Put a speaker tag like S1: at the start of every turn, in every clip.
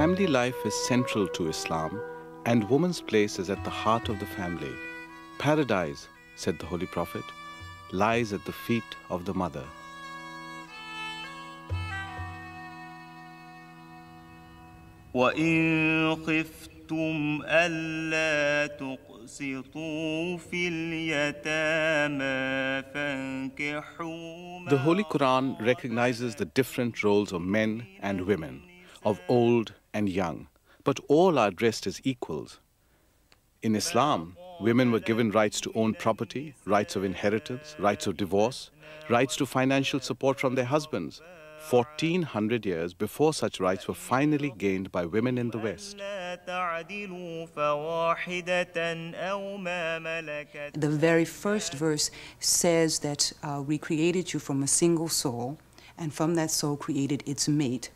S1: Family life is central to Islam, and woman's place is at the heart of the family. Paradise, said the Holy Prophet, lies at the feet of the mother.
S2: وَإِن خِفْتُمْ أَلَّا تُقْسِطُوا فِي الْيَتَامَى فَانكِحُوا.
S1: The Holy Quran recognizes the different roles of men and women, of old and young, but all are addressed as equals. In Islam, women were given rights to own property, rights of inheritance, rights of divorce, rights to financial support from their husbands, 1400 years before such rights were finally gained by women in the West.
S3: The very first verse says that we created you from a single soul, and from that soul created its mate.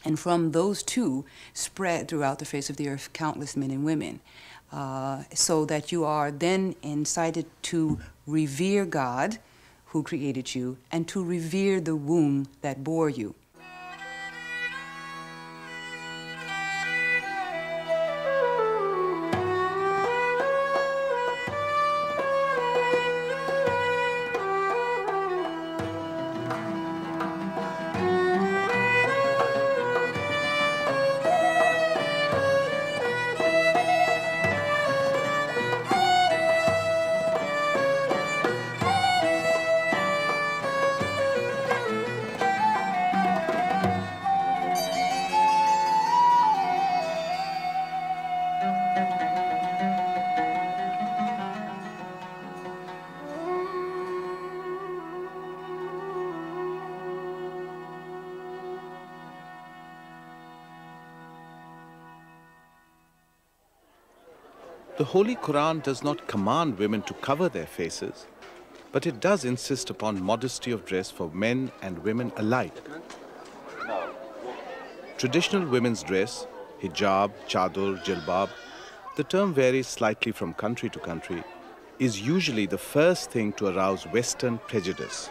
S3: And from those two spread throughout the face of the earth countless men and women. So that you are then incited to revere God, who created you, and to revere the womb that bore you.
S1: The Holy Quran does not command women to cover their faces, but it does insist upon modesty of dress for men and women alike. Traditional women's dress, hijab, chador, jilbab, the term varies slightly from country to country, is usually the first thing to arouse Western prejudice.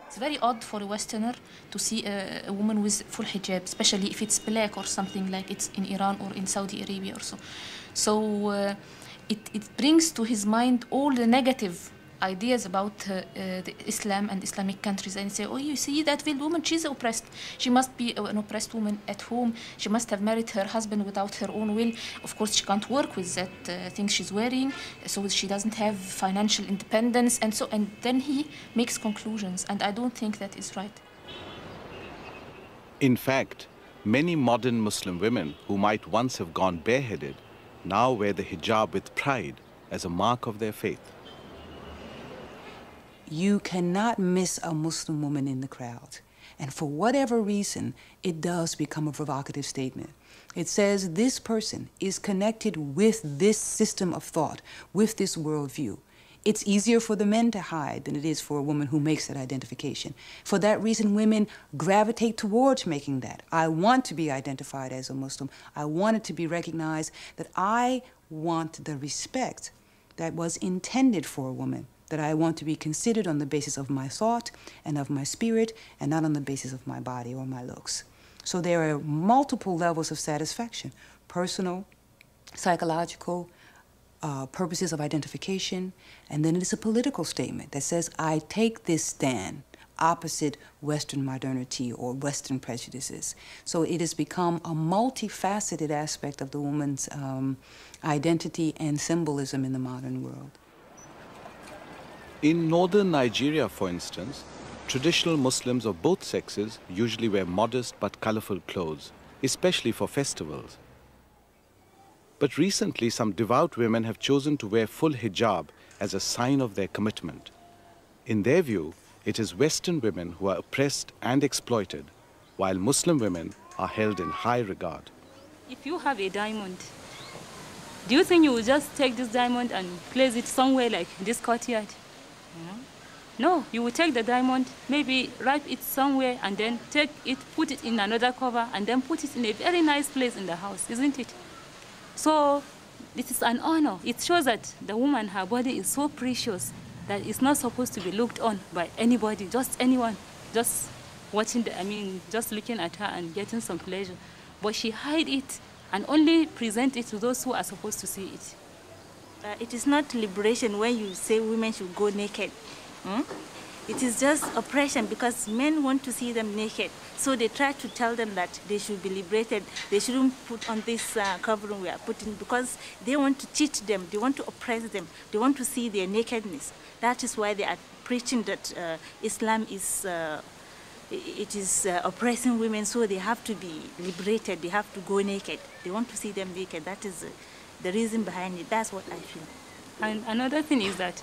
S4: It's very odd for a Westerner to see a woman with full hijab, especially if it's black or something like it's in Iran or in Saudi Arabia or so. So it brings to his mind all the negative ideas about the Islam and Islamic countries, and say, oh, you see that veiled woman, she's oppressed. She must be an oppressed woman at home. She must have married her husband without her own will. Of course, she can't work with that thing she's wearing, so she doesn't have financial independence, and then he makes conclusions, and I don't think that is right.
S1: In fact, many modern Muslim women who might once have gone bareheaded now wear the hijab with pride as a mark of their faith.
S3: You cannot miss a Muslim woman in the crowd. And for whatever reason, it does become a provocative statement. It says this person is connected with this system of thought, with this worldview. It's easier for the men to hide than it is for a woman who makes that identification. For that reason, women gravitate towards making that. I want to be identified as a Muslim. I want it to be recognized that I want the respect that was intended for a woman, that I want to be considered on the basis of my thought and of my spirit, and not on the basis of my body or my looks. So there are multiple levels of satisfaction: personal, psychological, purposes of identification, and then it is a political statement that says, I take this stand opposite Western modernity or Western prejudices. So it has become a multifaceted aspect of the woman's identity and symbolism in the modern world.
S1: In northern Nigeria, for instance, traditional Muslims of both sexes usually wear modest but colorful clothes, especially for festivals. But recently, some devout women have chosen to wear full hijab as a sign of their commitment. In their view, it is Western women who are oppressed and exploited, while Muslim women are held in high regard.
S5: If you have a diamond, do you think you will just take this diamond and place it somewhere like this courtyard? No, you will take the diamond, maybe wrap it somewhere, and then take it, put it in another cover, and then put it in a very nice place in the house, isn't it? So this is an honor. It shows that the woman, her body is so precious that it's not supposed to be looked on by anybody, just anyone, just watching, just looking at her and getting some pleasure. but she hide it and only present it to those who are supposed to see it.
S6: It is not liberation when you say women should go naked. It is just oppression because men want to see them naked. So they try to tell them that they should be liberated. They shouldn't put on this covering we are putting because they want to cheat them. They want to oppress them. They want to see their nakedness. That is why they are preaching that Islam is oppressing women, so they have to be liberated. They have to go naked. They want to see them naked. That is the reason behind it. That's what I feel.
S5: And another thing is that,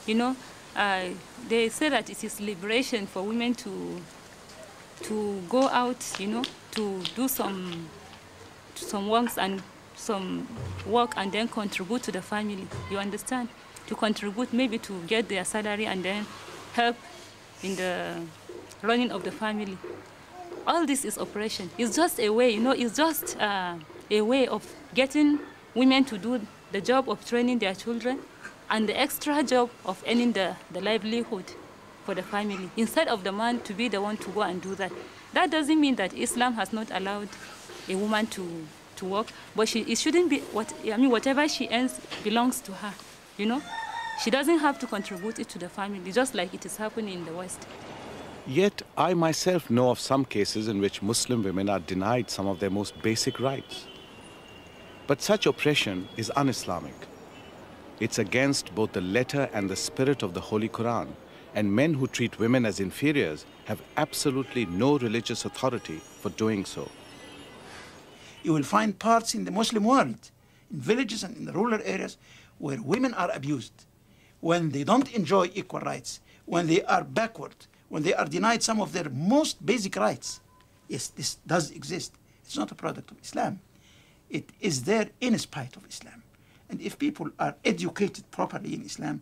S5: you know, they say that it is liberation for women to go out, you know, to do some works and some work and then contribute to the family. You understand? To contribute, maybe to get their salary and then help in the running of the family. All this is oppression. It's just a way, you know, it's just a way of getting women to do the job of training their children and the extra job of earning the livelihood for the family, instead of the man to be the one to go and do that. That doesn't mean that Islam has not allowed a woman to work, but it shouldn't be, whatever she earns belongs to her, you know? She doesn't have to contribute it to the family, just like it is happening in the West.
S1: Yet, I myself know of some cases in which Muslim women are denied some of their most basic rights. But such oppression is un-Islamic. It's against both the letter and the spirit of the Holy Quran, and men who treat women as inferiors have absolutely no religious authority for doing so.
S7: You will find parts in the Muslim world, in villages and in the rural areas, where women are abused, when they don't enjoy equal rights, when they are backward, when they are denied some of their most basic rights. Yes, this does exist. It's not a product of Islam. It is there in spite of Islam. And if people are educated properly in Islam,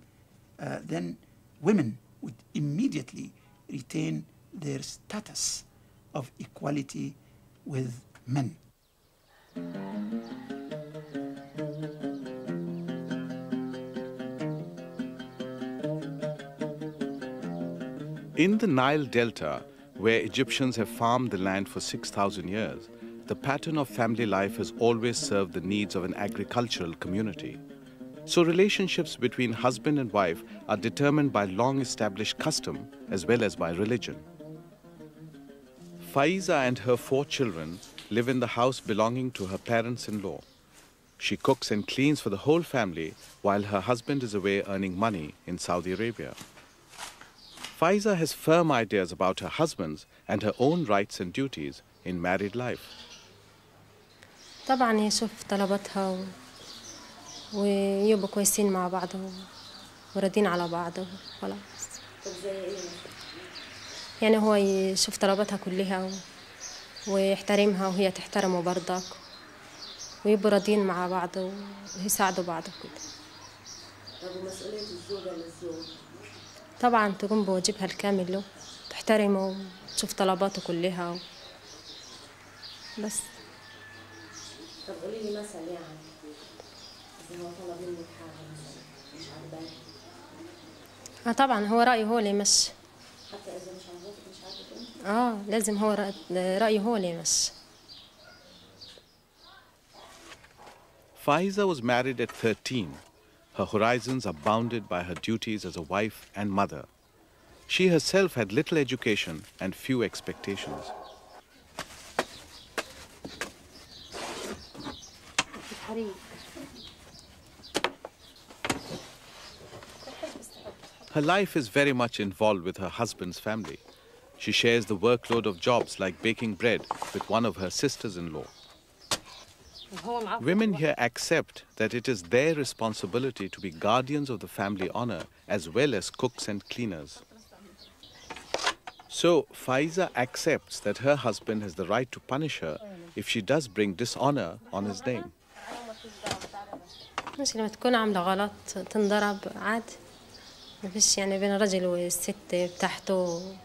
S7: then women would immediately retain their status of equality with men.
S1: In the Nile Delta, where Egyptians have farmed the land for 6,000 years, the pattern of family life has always served the needs of an agricultural community. So relationships between husband and wife are determined by long-established custom as well as by religion. Faiza and her 4 children live in the house belonging to her parents-in-law. She cooks and cleans for the whole family while her husband is away earning money in Saudi Arabia. Faiza has firm ideas about her husband's and her own rights and duties in married life.
S8: طبعا يشوف طلباتها ويبقوا كويسين مع بعض وراضين على بعض وخلاص. يعني هو يشوف طلباتها كلها ويحترمها وهي تحترمه برضك ويبقوا راضيين مع بعض ويساعدوا بعض كده. طب ومسؤولية الزوجة للزوج؟ طبعا تقوم بواجبها الكامل له، تحترمه وتشوف طلباته كلها بس. طب قولي لي مثل يعني إذا هو طلب منك حاجة مش عاجباك. طبعا هو رأيه هو اللي يمشي. حتى إذا مش عاجبك مش عاجبك أنت؟ لازم هو رأيه هو اللي يمشي.
S1: Faiza was married at 13. Her horizons are bounded by her duties as a wife and mother. She herself had little education and few expectations. Her life is very much involved with her husband's family. She shares the workload of jobs like baking bread with one of her sisters-in-law. Women here accept that it is their responsibility to be guardians of the family honor as well as cooks and cleaners. So Faiza accepts that her husband has the right to punish her if she does bring dishonor on his name.
S8: مش لما تكون عاملة غلط تنضرب عادي. ما فيش يعني بين الرجل والست بتاعته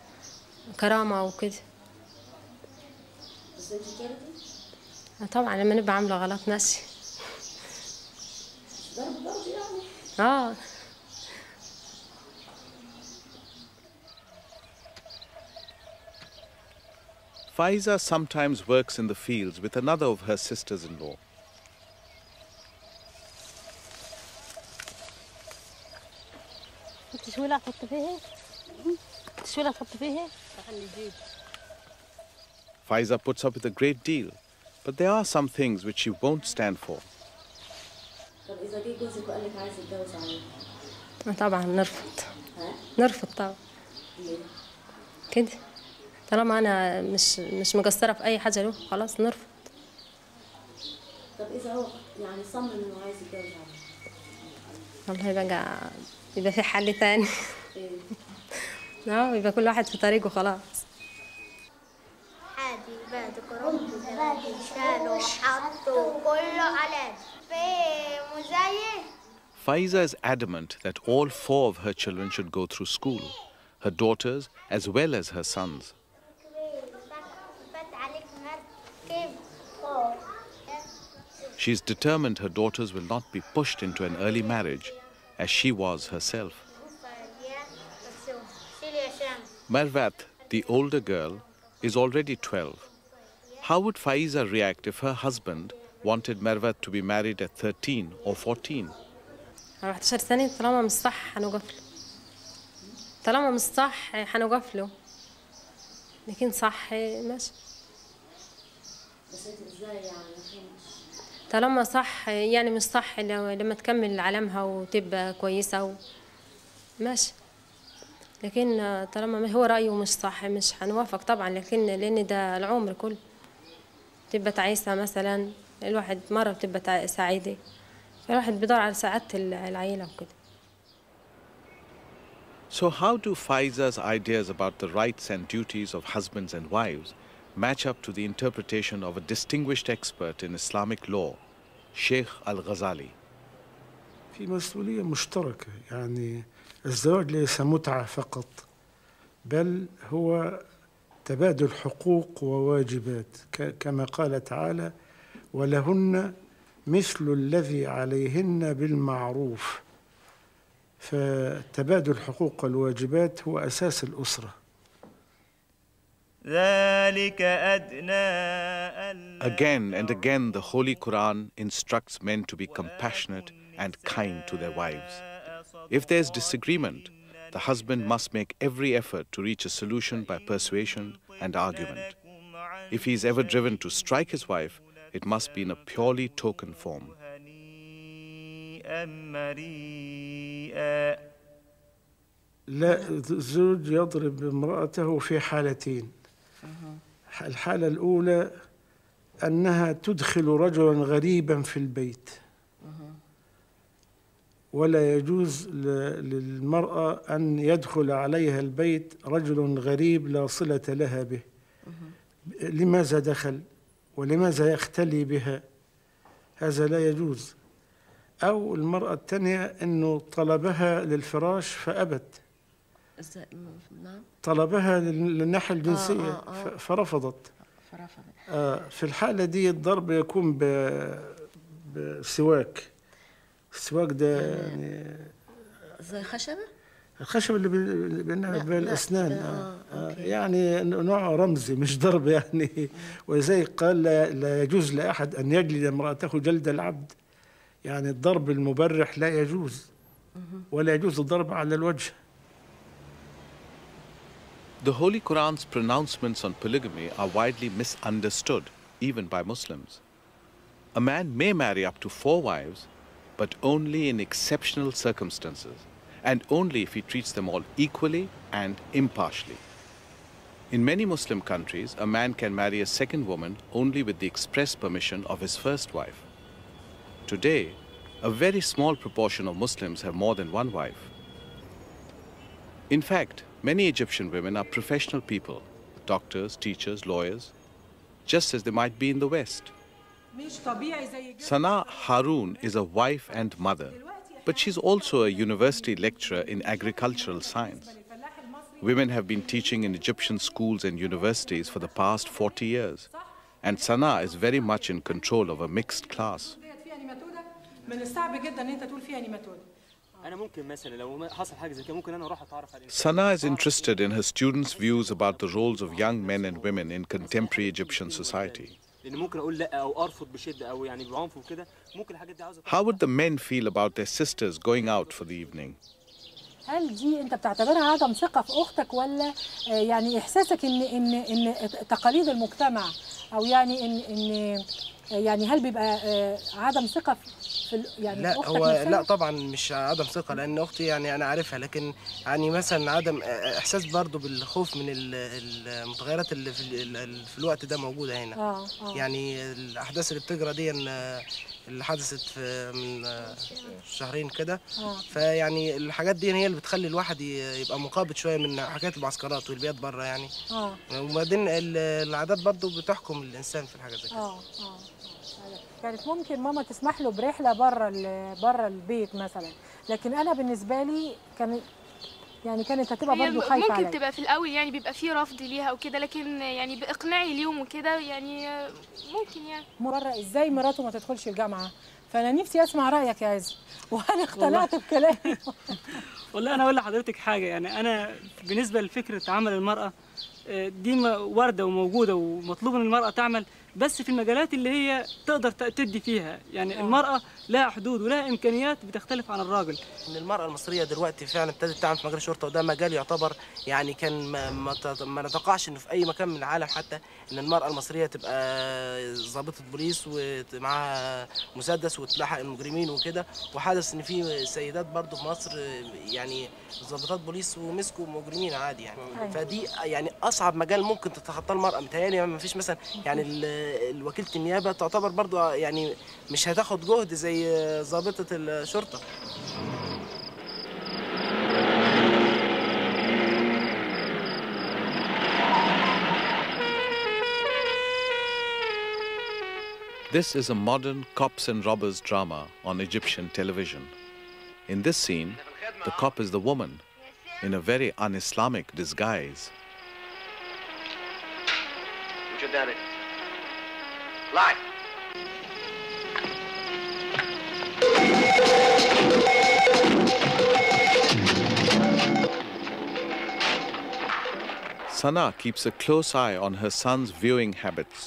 S8: كرامة وكده. طبعا لما نبقى عاملة غلط ماشي. يعني.
S1: Faiza sometimes works in the fields with another of her sisters-in-law. Faiza puts up with a great deal, but there are some things which she won't stand for.
S8: طبعا نرفض طبعا كده طالما انا مش مقصره في اي حاجه له خلاص نرفض.
S9: طب اذا هو يعني صمم انه عايز يتجوز عليك
S8: والله بقى يبقى في حل ثاني. يبقى كل واحد في طريقه خلاص.
S10: عادي بعد قرب زبادي شالوا حطوا كله على في مزايد.
S1: Faiza is adamant that all 4 of her children should go through school, her daughters as well as her sons. She is determined her daughters will not be pushed into an early marriage, as she was herself. Marvat, the older girl, is already 12. How would Faiza react if her husband wanted Marvat to be married at 13 or 14?
S8: 14 سنة طالما مش صح هنوقف له. طالما مش صح هنوقف له. لكن صح ماشي.
S9: بس انت ازاي يعني؟
S8: طالما صح يعني مش صح لما تكمل علمها وتبقى كويسة ماشي. لكن طالما هو رأيه مش صح مش هنوافق طبعا، لأن ده العمر كله. تبقى تعيسة مثلا، الواحد مرة بتبقى سعيدة، فالواحد بيدور على سعادة العيلة وكده.
S1: So how do Faiza's ideas about the rights and duties of husbands and wives match up to the interpretation of a distinguished expert in Islamic law, Sheikh Al-Ghazali?
S11: في مسؤولية مشتركة، يعني الزواج ليس متعة فقط، بل هو تبادل حقوق وواجبات، كما قال تعالى: ولهن مثل الذي عليهن بالمعروف. فتبادل الحقوق والواجبات هو أساس الأسرة.
S1: Again and again the Holy Quran instructs men to be compassionate and kind to their wives. If there's disagreement, the husband must make every effort to reach a solution by persuasion and argument. If he is ever driven to strike his wife, it must be in a purely token form.
S11: لا، الزوج يضرب امرأته في حالتين. الحالة الأولى أنها تدخل رجلا غريبا في البيت، ولا يجوز للمرأة أن يدخل عليها البيت رجل غريب لا صلة لها به. لماذا دخل ولماذا يختلي بها؟ هذا لا يجوز. أو المرأة الثانية أنه طلبها للفراش فأبت، طلبها للناحية الجنسية فرفضت. في الحالة دي الضرب يكون بسواك. السواك ده يعني
S9: زي خشبة؟
S11: الخشب اللي بالأسنان. يعني نوع رمزي مش ضرب يعني. وزي قال لا يجوز لأحد أن يجلد امرأته جلد العبد، يعني الضرب المبرح لا يجوز، ولا يجوز الضرب على الوجه.
S1: The Holy Quran's pronouncements on polygamy are widely misunderstood, even by Muslims. A man may marry up to 4 wives, but only in exceptional circumstances, and only if he treats them all equally and impartially. In many Muslim countries, a man can marry a second woman only with the express permission of his first wife. Today, a very small proportion of Muslims have more than one wife. In fact, many Egyptian women are professional people, doctors, teachers, lawyers, just as they might be in the West. Sana Haroon is a wife and mother, but she's also a university lecturer in agricultural science. Women have been teaching in Egyptian schools and universities for the past 40 years, and Sana is very much in control of a mixed class. Sana is interested in her students' views about the roles of young men and women in contemporary Egyptian society. How would the men feel about their sisters going out for the evening?
S12: هل دي انت بتعتبرها عدم ثقة في اختك ولا يعني احساسك ان تقاليد المجتمع او يعني ان يعني هل بيبقى عدم ثقة في يعني
S13: لا
S12: اختك
S13: هو
S12: نفسها؟
S13: لا طبعا مش عدم ثقة لان اختي يعني انا عارفها لكن يعني مثلا عدم احساس برضو بالخوف من المتغيرات اللي في الوقت ده موجودة هنا. يعني الاحداث اللي بتجرى دي اللي حدثت من شهرين كده فيعني الحاجات دي هي اللي بتخلي الواحد يبقى مقابض شويه من حكايات المعسكرات والبيئات بره يعني. وبعدين العادات برضو بتحكم الانسان في الحاجات دي.
S12: كانت ممكن ماما تسمح له برحله بره البيت مثلا، لكن انا بالنسبه لي كانت هتبقى برضه خايفه عليا.
S14: ممكن تبقى في الاول يعني بيبقى في رفض ليها وكده، لكن يعني باقناعي اليوم وكده يعني ممكن يعني.
S12: بره ازاي مراته ما تدخلش الجامعه؟ فانا نفسي اسمع رايك يا عز، وهل اقتنعت بكلامي؟
S15: والله انا اقول لحضرتك حاجه، يعني انا بالنسبه لفكره عمل المراه دي وارده وموجوده ومطلوب ان المراه تعمل، بس في المجالات اللي هي تقدر تدي فيها، يعني المرأة لها حدود ولها إمكانيات بتختلف عن الراجل.
S13: إن المرأة المصرية دلوقتي فعلا ابتدت تعمل في مجال الشرطة، وده مجال يعتبر يعني كان ما نتوقعش إنه في أي مكان من العالم حتى إن المرأة المصرية تبقى ضابطة بوليس ومعاها مسدس وتلاحق المجرمين وكده، وحدث إن في سيدات برضه في مصر يعني ضابطات بوليس ومسكوا مجرمين عادي يعني. فدي يعني أصعب مجال ممكن تتخطاه المرأة، متهيألي ما فيش مثلا يعني الوكيلة النيابة تعتبر برضو يعني مش هتاخد جهد زي ضابطة الشرطة.
S1: This is a modern cops and robbers drama on Egyptian television. In this scene, the cop is the woman in a very un-Islamic disguise.
S16: Put your damn it. Lie.
S1: Sana keeps a close eye on her son's viewing habits.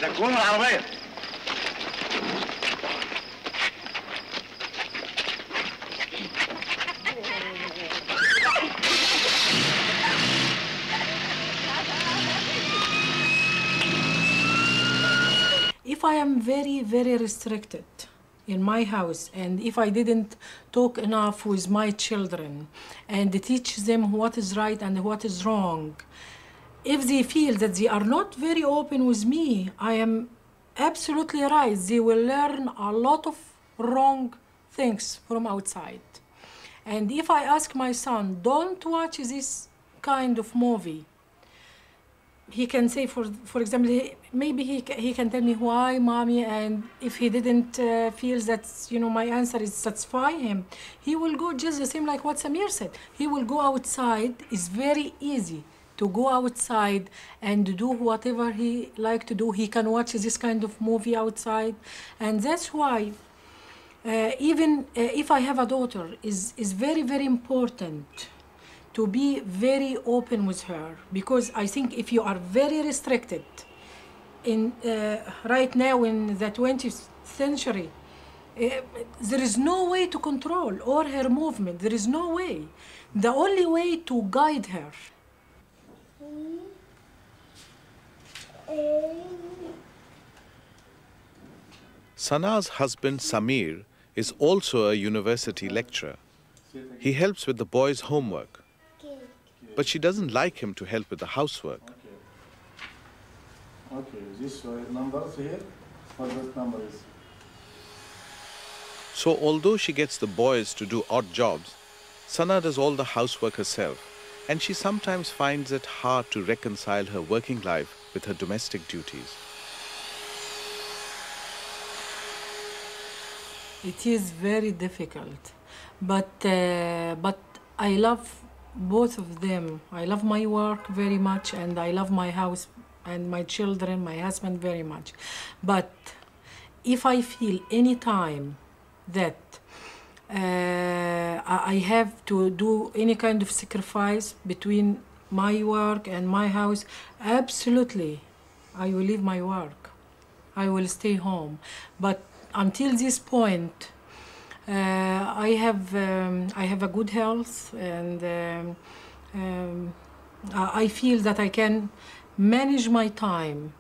S16: ركبوهم العربية.
S12: If I am very, very restricted in my house, and if I didn't talk enough with my children and teach them what is right and what is wrong, if they feel that they are not very open with me, I am absolutely right. They will learn a lot of wrong things from outside. And if I ask my son, don't watch this kind of movie, he can say, for example, maybe he can tell me why, mommy, and if he didn't feel that, my answer is satisfy him, he will go just the same like what Samir said. He will go outside. It's very easy to go outside and do whatever he like to do. He can watch this kind of movie outside. And that's why even if I have a daughter, is very, very important to be very open with her, because I think if you are very restricted in right now in the 20th century, there is no way to control or her movement. There is no way. The only way to guide her.
S1: Sana's husband Samir is also a university lecturer. He helps with the boys' homework, but she doesn't like him to help with the housework.
S11: Okay, this number here, what that number is?
S1: So although she gets the boys to do odd jobs, Sana does all the housework herself, and she sometimes finds it hard to reconcile her working life with her domestic duties.
S12: It is very difficult, but I love both of them. I love my work very much, and I love my house and my children, my husband very much. But if I feel any time that I have to do any kind of sacrifice between my work and my house, absolutely, I will leave my work. I will stay home. But until this point, I have a good health, and I feel that I can manage my time.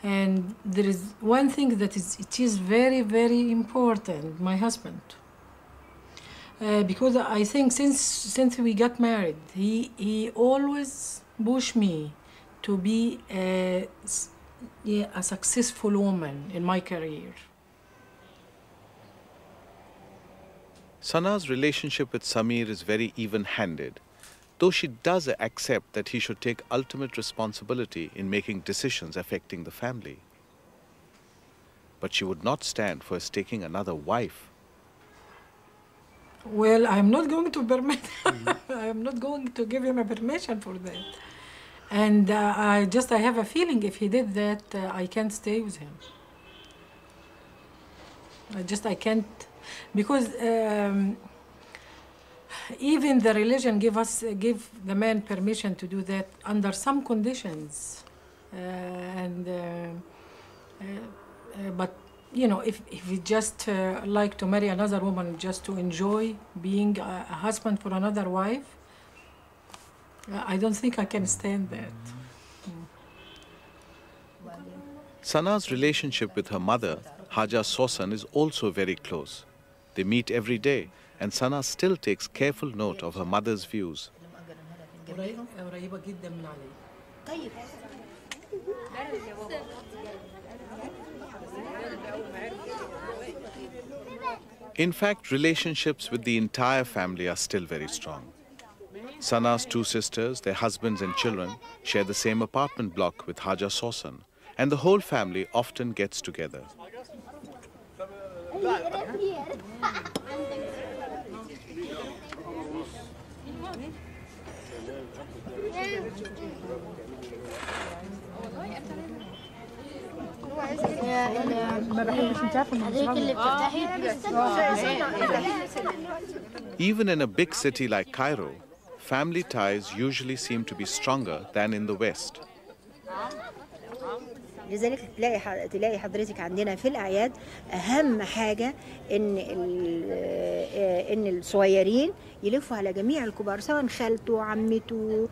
S12: And there is one thing that it is very, very important, my husband. Because I think since we got married, he always pushed me to be a successful woman in my career.
S1: Sana's relationship with Samir is very even-handed, though she does accept that he should take ultimate responsibility in making decisions affecting the family. But she would not stand for his taking another wife.
S12: Well, I'm not going to permit. I'm not going to give him a permission for that. And I have a feeling if he did that, I can't stay with him. I can't, because even the religion give the man permission to do that under some conditions, but you know, if he just like to marry another woman just to enjoy being a husband for another wife, I don't think I can stand that.
S1: Sana's relationship with her mother, Haja Sosan, is also very close. They meet every day, and Sana still takes careful note of her mother's views. In fact, relationships with the entire family are still very strong. Sana's two sisters, their husbands and children, share the same apartment block with Haja Sosan, and the whole family often gets together. Even in a big city like Cairo, family ties usually seem to be stronger than in the West.
S17: لذلك تلاقي حضرتك عندنا في الأعياد أهم حاجة إن الصغيرين يلفوا على جميع الكبار، سواء خالته، عمته،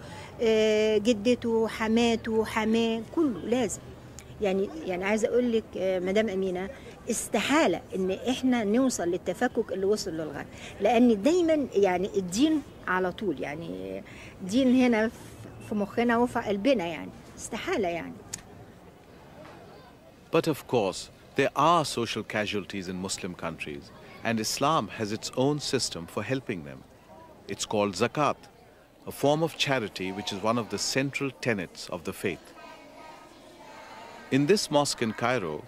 S17: جدته، حماته، حماه، كله لازم. يعني عايزة أقول لك مدام أمينة، استحالة إن إحنا نوصل للتفكك اللي وصل للغرب، لأن دايما يعني الدين على طول، يعني دين هنا في مخنا وفي قلبنا، يعني استحالة يعني.
S1: But of course, there are social casualties in Muslim countries, and Islam has its own system for helping them. It's called zakat, a form of charity which is one of the central tenets of the faith. In this mosque in Cairo,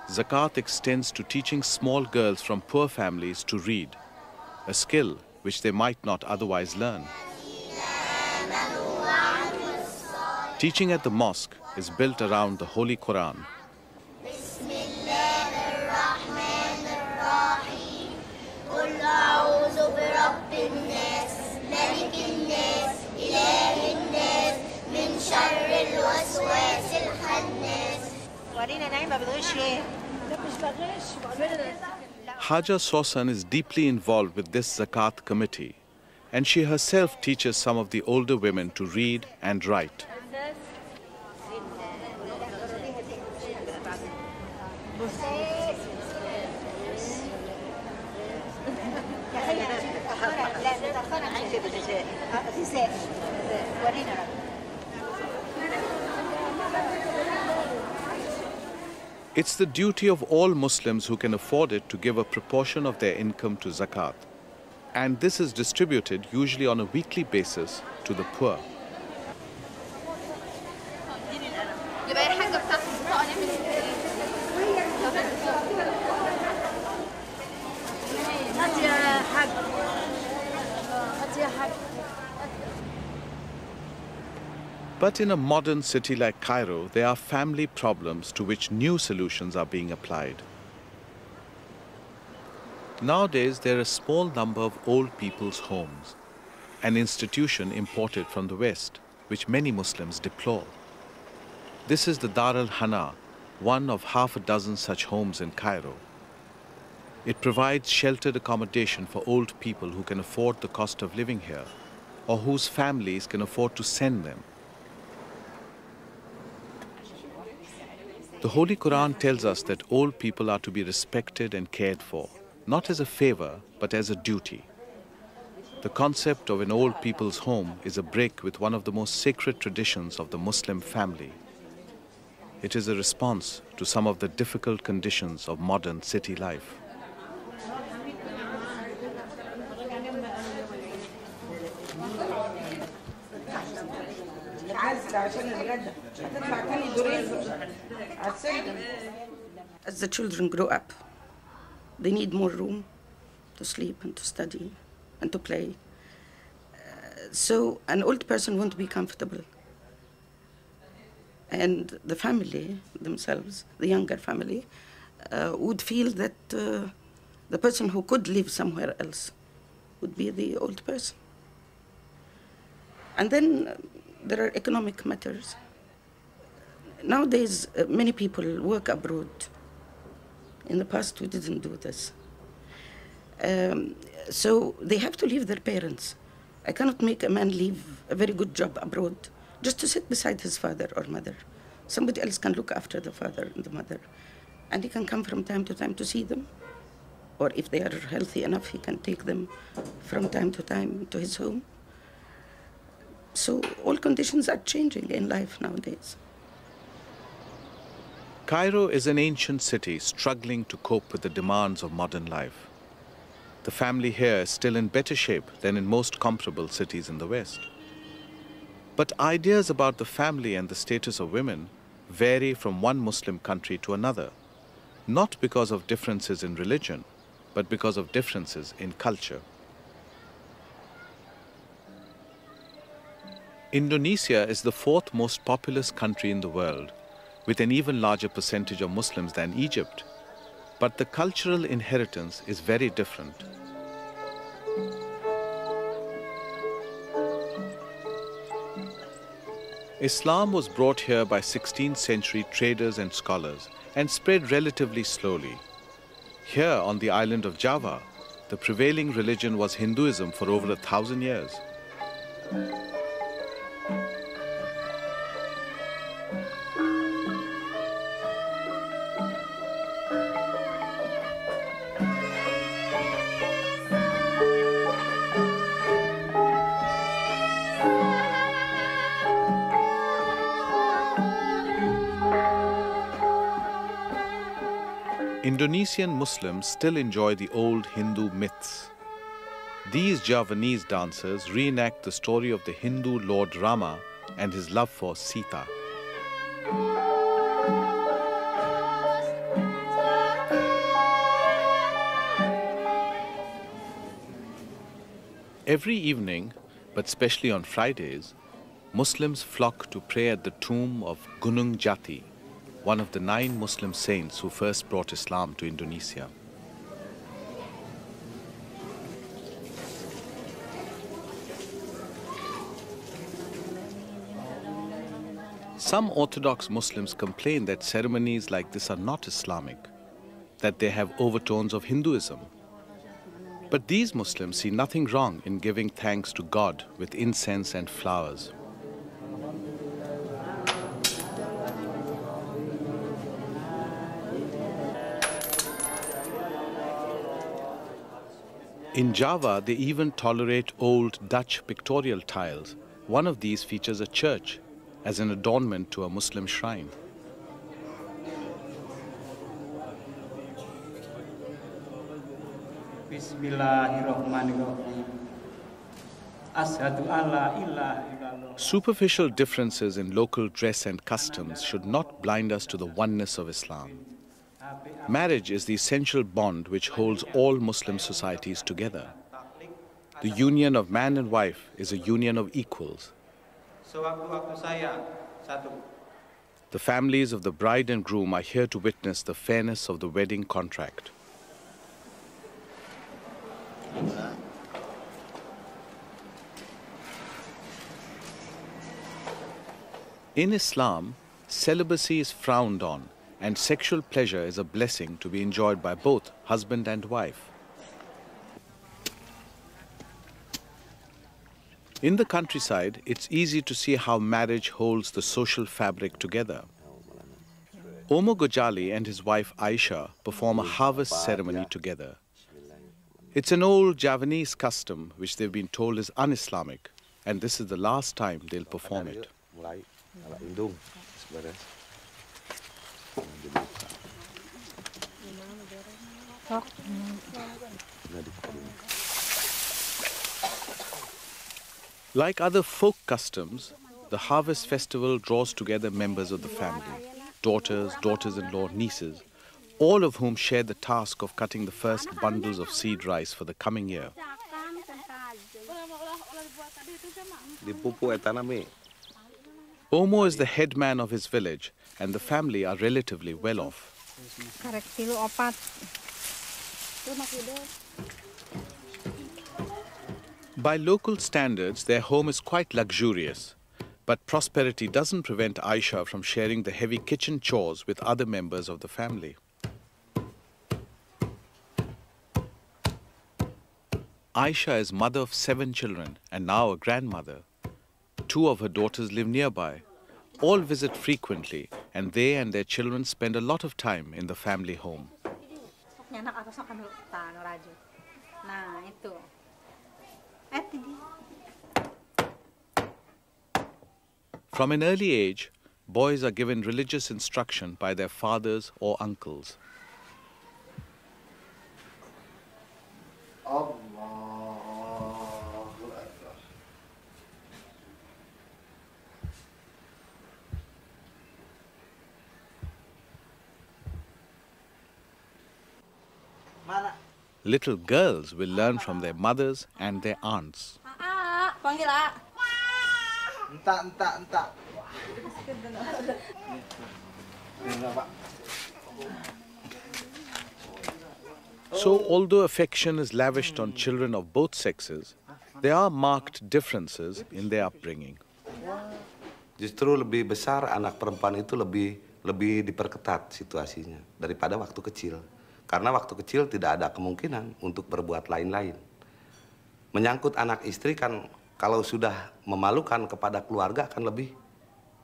S1: zakat extends to teaching small girls from poor families to read, a skill which they might not otherwise learn. Teaching at the mosque is built around the Holy Quran. Haja Sosan is deeply involved with this zakat committee, and she herself teaches some of the older women to read and write. It's the duty of all Muslims who can afford it to give a proportion of their income to zakat. And this is distributed usually on a weekly basis to the poor. But in a modern city like Cairo, there are family problems to which new solutions are being applied. Nowadays, there are a small number of old people's homes, an institution imported from the West, which many Muslims deplore. This is the Dar al-Hana, one of half a dozen such homes in Cairo. It provides sheltered accommodation for old people who can afford the cost of living here, or whose families can afford to send them. The Holy Quran tells us that old people are to be respected and cared for, not as a favor, but as a duty. The concept of an old people's home is a break with one of the most sacred traditions of the Muslim family. It is a response to some of the difficult conditions of modern city life.
S18: As the children grow up, they need more room to sleep and to study and to play. So an old person won't be comfortable. And the family themselves, the younger family, would feel that the person who could live somewhere else would be the old person. And then there are economic matters. Nowadays, many people work abroad. In the past, we didn't do this. So they have to leave their parents. I cannot make a man leave a very good job abroad just to sit beside his father or mother. Somebody else can look after the father and the mother, and he can come from time to time to see them. Or if they are healthy enough, he can take them from time to time to his home. So all conditions are changing in life nowadays.
S1: Cairo is an ancient city struggling to cope with the demands of modern life. The family here is still in better shape than in most comparable cities in the West. But ideas about the family and the status of women vary from one Muslim country to another, not because of differences in religion, but because of differences in culture. Indonesia is the fourth most populous country in the world, with an even larger percentage of Muslims than Egypt. But the cultural inheritance is very different. Islam was brought here by 16th century traders and scholars and spread relatively slowly. Here on the island of Java, the prevailing religion was Hinduism for over 1,000 years. Indonesian Muslims still enjoy the old Hindu myths. These Javanese dancers reenact the story of the Hindu Lord Rama and his love for Sita. Every evening, but especially on Fridays, Muslims flock to pray at the tomb of Gunung Jati, one of the 9 Muslim saints who first brought Islam to Indonesia. Some Orthodox Muslims complain that ceremonies like this are not Islamic, that they have overtones of Hinduism. But these Muslims see nothing wrong in giving thanks to God with incense and flowers. In Java, they even tolerate old Dutch pictorial tiles. One of these features a church as an adornment to a Muslim shrine.
S19: Bismillahirrahmanirrahim. Asyhadu an la ilaha illallah.
S1: Superficial differences in local dress and customs should not blind us to the oneness of Islam. Marriage is the essential bond which holds all Muslim societies together. The union of man and wife is a union of equals.
S7: Sewaktu-waktu saya, satu.
S1: The families of the bride and groom are here to witness the fairness of the wedding contract. In Islam, celibacy is frowned on, and sexual pleasure is a blessing to be enjoyed by both husband and wife. In the countryside, it's easy to see how marriage holds the social fabric together. Omo Gojali and his wife Aisha perform a harvest ceremony together. It's an old Javanese custom which they've been told is un-Islamic, and this is the last time they'll perform it. Like other folk customs, the harvest festival draws together members of the family, daughters, daughters-in-law, nieces, all of whom share the task of cutting the first bundles of seed rice for the coming year. Omo is the headman of his village, and the family are relatively well off. By local standards, their home is quite luxurious, but prosperity doesn't prevent Aisha from sharing the heavy kitchen chores with other members of the family. Aisha is mother of 7 children and now a grandmother. 2 of her daughters live nearby. All visit frequently, and they and their children spend a lot of time in the family home. From an early age, boys are given religious instruction by their fathers or uncles. Little girls will learn from their mothers and their aunts. So, although affection is lavished on children of both sexes, there are marked differences in their upbringing.
S20: Justru lebih besar anak perempuan itu lebih diperketat situasinya daripada waktu kecil. Karena waktu kecil tidak ada kemungkinan untuk berbuat lain-lain. Menyangkut anak istri kan kalau sudah memalukan kepada keluarga akan lebih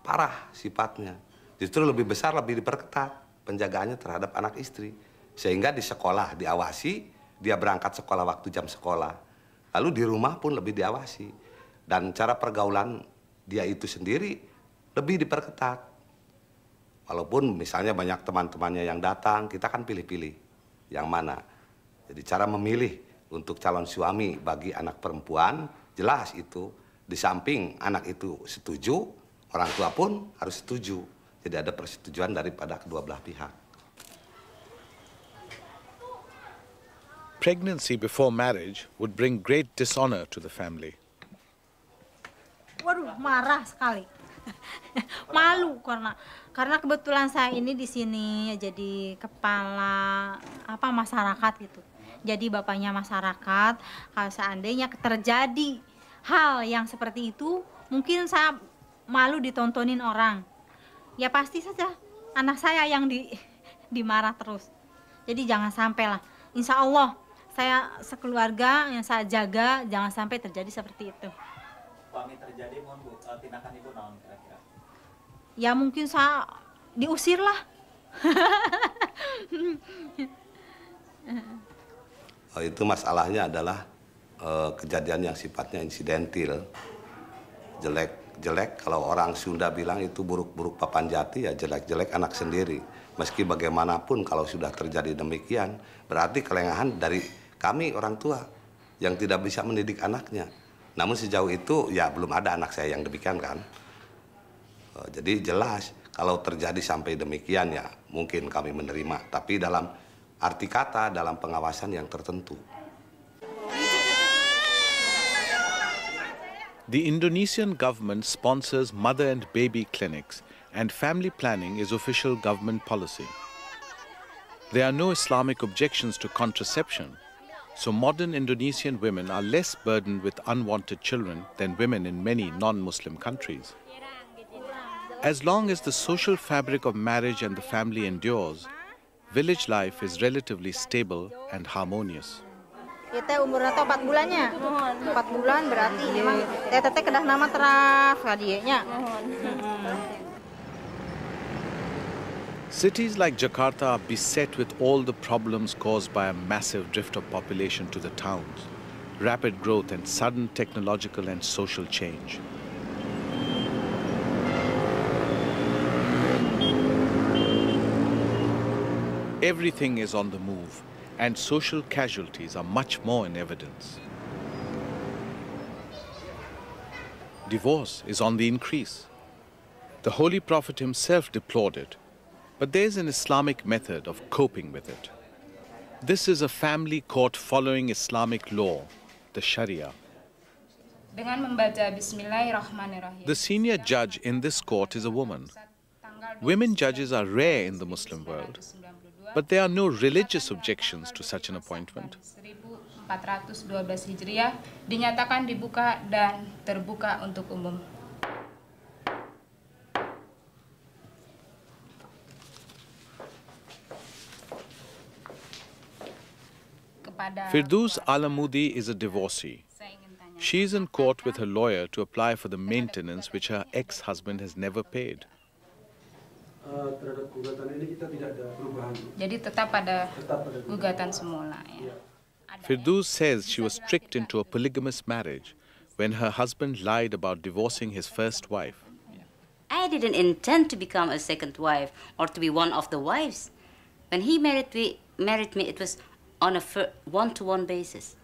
S20: parah sifatnya. Justru lebih besar, lebih diperketat penjagaannya terhadap anak istri. Sehingga di sekolah diawasi, dia berangkat sekolah waktu jam sekolah. Lalu di rumah pun lebih diawasi. Dan cara pergaulan dia itu sendiri lebih diperketat. Walaupun misalnya banyak teman-temannya yang datang, kita kan pilih-pilih yang mana. Jadi cara memilih untuk calon suami bagi anak perempuan, jelas itu. Di samping anak itu setuju, orang tua pun harus setuju. Jadi ada persetujuan daripada kedua belah pihak.
S1: Pregnancy before marriage would bring great dishonor to the family.
S17: Waduh, marah sekali. Malu karena kebetulan saya ini di sini jadi kepala masyarakat gitu. Jadi bapaknya masyarakat. Kalau seandainya terjadi hal yang seperti itu, mungkin saya malu ditontonin orang. Ya pasti saja anak saya yang dimarah terus. Jadi jangan sampai lah. Insya Allah saya sekeluarga yang saya jaga jangan sampai terjadi seperti itu.
S21: Pami terjadi mohon Bu, tindakan Ibu naon kira-kira?
S17: Ya mungkin saya diusir lah.
S20: Itu masalahnya adalah kejadian yang sifatnya insidentil. Jelek kalau orang Sunda bilang itu buruk-buruk papan jati, ya jelek-jelek anak sendiri. Meski bagaimanapun kalau sudah terjadi demikian, berarti kelengahan dari Kami orang tua yang tidak bisa mendidik anaknya. Namun sejauh itu ya belum ada anak saya yang demikian kan. Jadi jelas kalau terjadi sampai demikian ya mungkin kami menerima. Tapi dalam arti kata, dalam pengawasan yang tertentu.
S1: The Indonesian government sponsors mother and baby clinics, and family planning is official government policy. There are no Islamic objections to contraception, so modern Indonesian women are less burdened with unwanted children than women in many non-Muslim countries. As long as the social fabric of marriage and the family endures, village life is relatively stable and harmonious.
S2: Kita umurnya 4 bulannya. 4 bulan berarti memang teteh kedah nama teras kadinya.
S1: Cities like Jakarta are beset with all the problems caused by a massive drift of population to the towns, rapid growth and sudden technological and social change. Everything is on the move, and social casualties are much more in evidence. Divorce is on the increase. The Holy Prophet himself deplored it, but there is an Islamic method of coping with it. This is a family court following Islamic law, the sharia. The senior judge in this court is a woman. Women judges are rare in the Muslim world, but there are no religious objections to such an appointment.
S22: 1412 Hijriah dinyatakan dibuka dan terbuka untuk umum.
S1: Firdaus Alamudi is a divorcee. She is in court with her lawyer to apply for the maintenance which her ex-husband has never paid.
S22: Jadi tetap pada gugatan semula ya.
S1: Firdaus says she was tricked into a polygamous marriage when her husband lied about divorcing his first wife.
S23: I didn't intend to become a second wife or to be one of the wives. When he married me, it was on a one-to-one basis.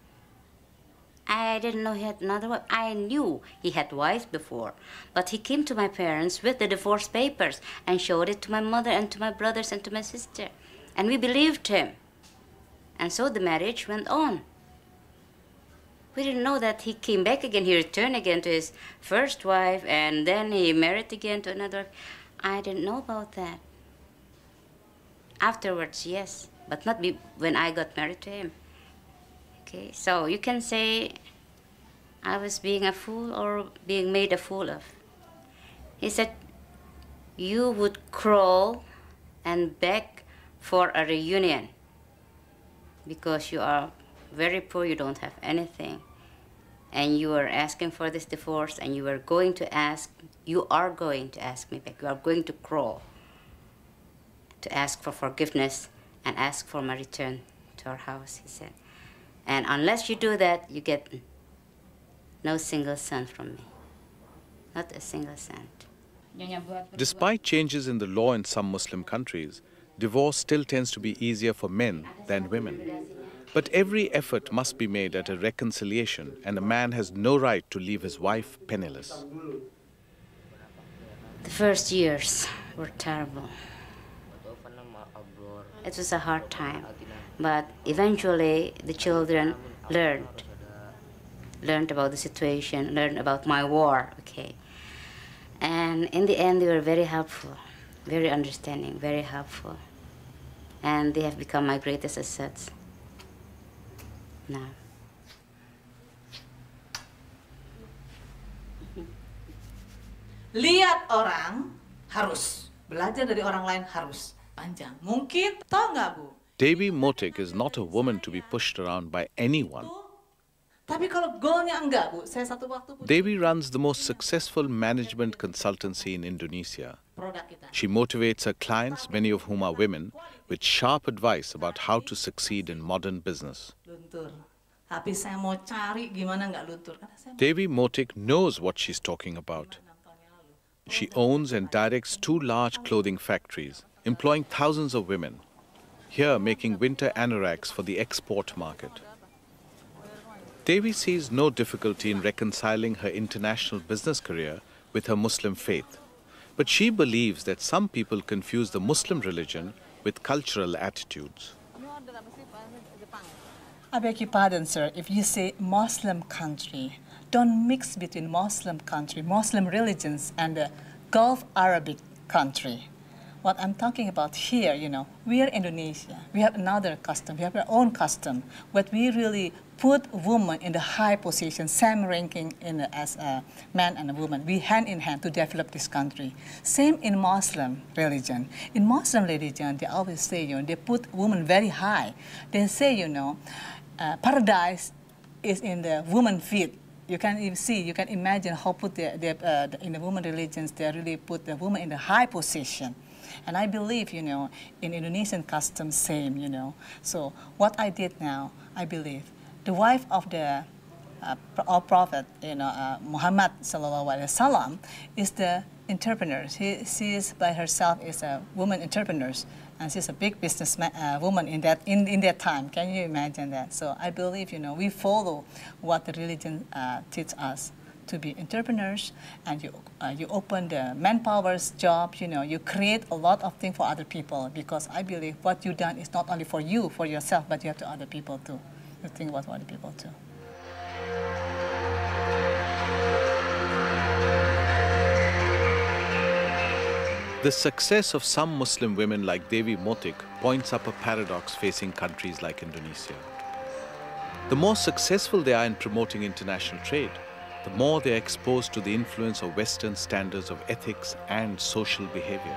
S23: I didn't know he had another wife. I knew he had wives before, but he came to my parents with the divorce papers and showed it to my mother and to my brothers and to my sister. And we believed him. And so the marriage went on. We didn't know that he came back again. He returned again to his first wife, and then he married again to another wife. I didn't know about that. Afterwards, yes, but not when I got married to him. Okay, so you can say I was being a fool or being made a fool of. He said, you would crawl and beg for a reunion because you are very poor, you don't have anything, and you are asking for this divorce, and you are going to ask me back. You are going to crawl to ask for forgiveness and ask for my return to our house, he said. And unless you do that, you get no single cent from me. Not a single cent.
S1: Despite changes in the law in some Muslim countries, divorce still tends to be easier for men than women. But every effort must be made at a reconciliation, and a man has no right to leave his wife penniless.
S23: The first years were terrible. It was a hard time. But eventually, the children learned about the situation, learned about my war, okay. And in the end, they were very helpful, very understanding, very helpful. And they have become my greatest assets now.
S24: Lihat orang harus, belajar dari orang lain harus. Panjang. Mungkin, tahu nggak Bu?
S1: Devi Motik is not a woman to be pushed around by anyone.
S24: Tapi kalau goalnya enggak, Bu. Saya satu waktu
S1: Devi runs the most successful management consultancy in Indonesia. She motivates her clients, many of whom are women, with sharp advice about how to succeed in modern business.
S24: luntur. Tapi saya mau cari gimana nggak luntur.
S1: Devi Motik knows what she's talking about. She owns and directs 2 large clothing factories, employing thousands of women, here making winter anoraks for the export market. Devi sees no difficulty in reconciling her international business career with her Muslim faith. But she believes that some people confuse the Muslim religion with cultural attitudes.
S3: I beg your pardon, sir, if you say Muslim country, don't mix between Muslim country, Muslim religions, and the Gulf Arabic country. What I'm talking about here, you know, we are Indonesia. We have another custom. We have our own custom. But we really put women in the high position, same ranking as a man and a woman. We hand in hand to develop this country. Same in Muslim religion. In Muslim religion, they always say, you know, they put women very high. They say, you know, paradise is in the woman feet. You can even see, you can imagine how put in the woman religions, they really put the woman in the high position. And I believe, you know, in Indonesian customs, same, you know. So what I did now, I believe, the wife of the our prophet, you know, Muhammad sallallahu alaihi wasallam, is the entrepreneur. She is by herself is a woman entrepreneur, and she's a big business woman in that time. Can you imagine that? So I believe, you know, we follow what the religion teaches us, to be entrepreneurs, and you open the manpower's job, you know, you create a lot of things for other people, because I believe what you done is not only for you, for yourself, but you have to other people too. You think about other people too.
S1: The success of some Muslim women like Devi Motik points up a paradox facing countries like Indonesia. The more successful they are in promoting international trade, the more they are exposed to the influence of Western standards of ethics and social behavior.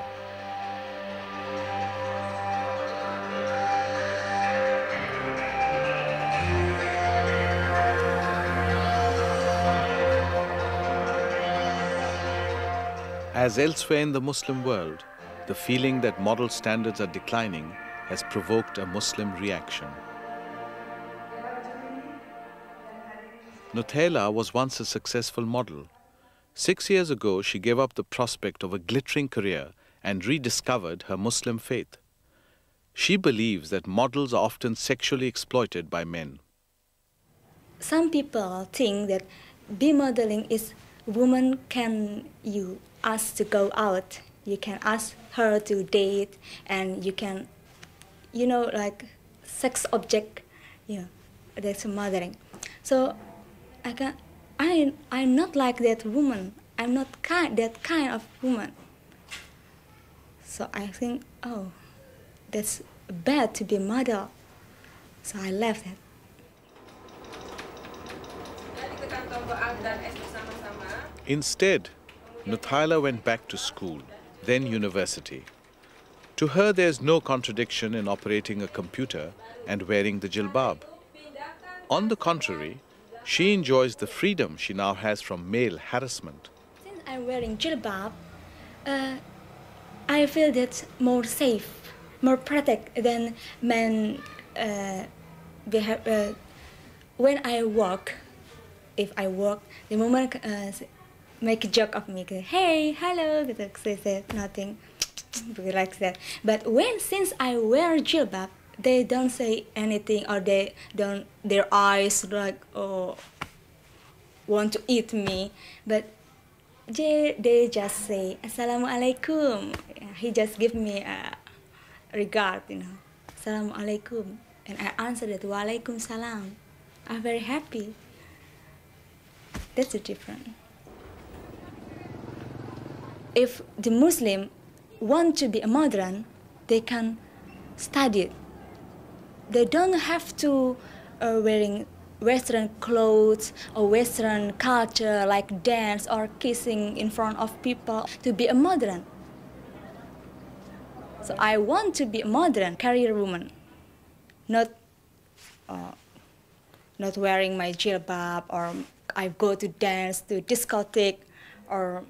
S1: As elsewhere in the Muslim world, the feeling that moral standards are declining has provoked a Muslim reaction. Nutella was once a successful model. 6 years ago, she gave up the prospect of a glittering career and rediscovered her Muslim faith. She believes that models are often sexually exploited by men.
S4: Some people think that be modeling is woman can you ask to go out, you can ask her to date, and you can, you know, like sex object, yeah, that's modeling. So I'm not like that woman. I'm not that kind of woman. So I think, oh, that's bad to be a model. So I left that.
S1: Instead, Nuthaila went back to school, then university. To her, there's no contradiction in operating a computer and wearing the jilbab. On the contrary, she enjoys the freedom she now has from male harassment.
S4: Since I'm wearing jilbab, I feel that's more safe, more protect than men. When I work, if I work, the moment make a joke of me, hey, hello, they say nothing, like that. But since I wear jilbab, they don't say anything, or they don't, their eyes like, oh, want to eat me. But they just say, Assalamualaikum. He just give me a regard, you know, Assalamualaikum. And I answered it, Walaikum salam. I'm very happy. That's the difference. If the Muslim want to be a modern, they can study it. They don't have to wearing Western clothes or Western culture like dance or kissing in front of people to be a modern. So I want to be a modern career woman, not wearing my jilbab, or I go to dance to discotheque, or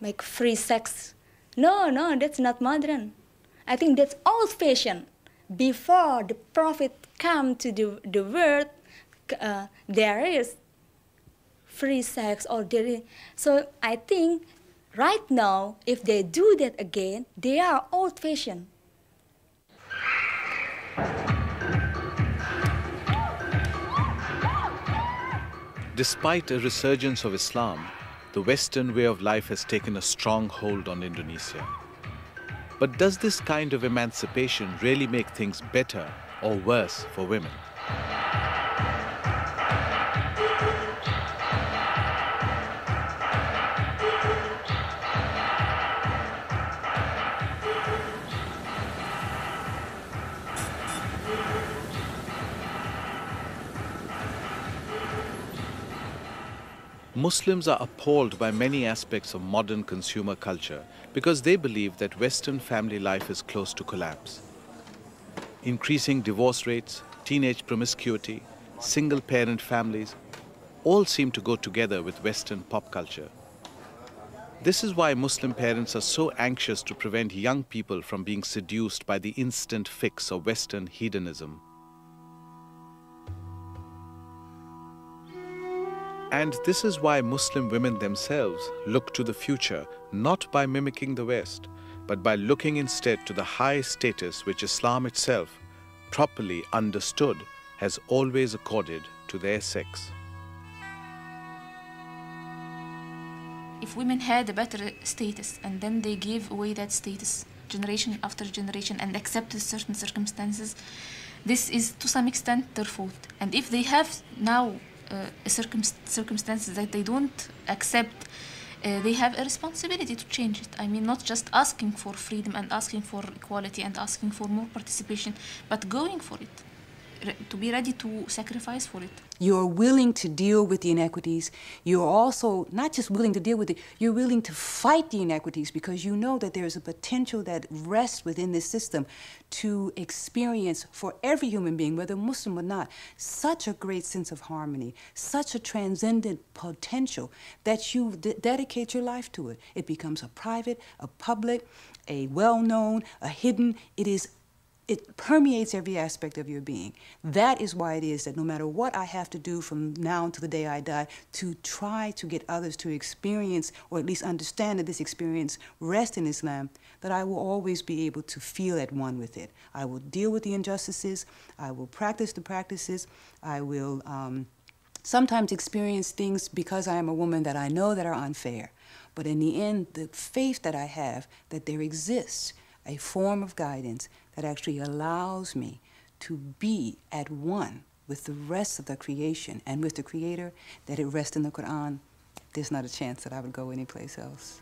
S4: make free sex. No, that's not modern. I think that's old-fashioned. Before the Prophet come to the world, there is free sex, or there is. So I think right now, if they do that again, they are old-fashioned.
S1: Despite a resurgence of Islam, the Western way of life has taken a strong hold on Indonesia. But does this kind of emancipation really make things better or worse for women? Muslims are appalled by many aspects of modern consumer culture because they believe that Western family life is close to collapse. Increasing divorce rates, teenage promiscuity, single-parent families, all seem to go together with Western pop culture. This is why Muslim parents are so anxious to prevent young people from being seduced by the instant fix of Western hedonism. And this is why Muslim women themselves look to the future, not by mimicking the West, but by looking instead to the high status which Islam itself, properly understood, has always accorded to their sex.
S14: If women had a better status and then they gave away that status generation after generation and accepted certain circumstances, this is to some extent their fault. And if they have now circumstances that they don't accept, they have a responsibility to change it. I mean, not just asking for freedom and asking for equality and asking for more participation, but going for it, to be ready to sacrifice for it.
S5: You're willing to deal with the inequities. You're also not just willing to deal with it, you're willing to fight the inequities because you know that there's a potential that rests within this system to experience for every human being, whether Muslim or not, such a great sense of harmony, such a transcendent potential that you dedicate your life to it. It becomes a private, a public, a well-known, a hidden. It permeates every aspect of your being. That is why it is that no matter what I have to do from now until the day I die to try to get others to experience, or at least understand that this experience rests in Islam, that I will always be able to feel at one with it. I will deal with the injustices. I will practice the practices. I will sometimes experience things because I am a woman that I know that are unfair. But in the end, the faith that I have that there exists a form of guidance that actually allows me to be at one with the rest of the creation and with the Creator, that it rests in the Quran, there's not a chance that I would go anyplace else.